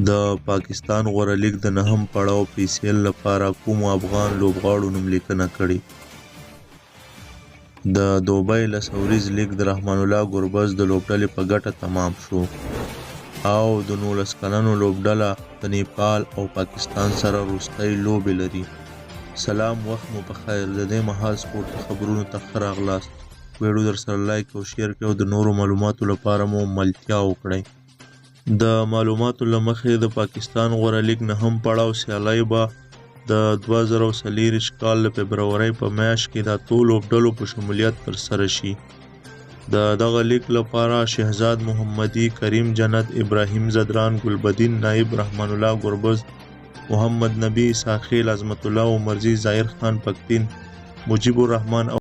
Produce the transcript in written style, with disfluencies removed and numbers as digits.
د پاکستان غوره لیګ د نهم پړاو PCL لپاره کومو افغان لوبغاړو نوملیکنه کړې؟ د دوبۍ لسوریز لیګ د رحمان الله ګربز د لوبډلې په ګټه تمام شو او د 19 کلنو لوبډله د نیپال او پاکستان سره وروستۍ لوبې لري. سلام، وخت مو په خیر. د دې مهال سپورت خبرونو ته ښه راغلاست. ویډیو در سره لایک او شیر کړئ او د نورو معلوماتو لپاره مو ملتیا وکړئ. د معلوماتو له مخې د پاکستان غوره لیګ نهم پړاو سیالۍ به د 2024 کال د فبرورۍ په میاشت کې د اتو لوبډلو په شمولیت ترسره شي. د دغه لیګ لپاره شهزاد محمدي، کریم جنت، ابراهیم زدران، ګلبدین نایب، رحمان الله ګربز، محمد نبی، ساخیل، عظمت الله عمرزي، ظاهر خان پښتين، مجيب الرحمن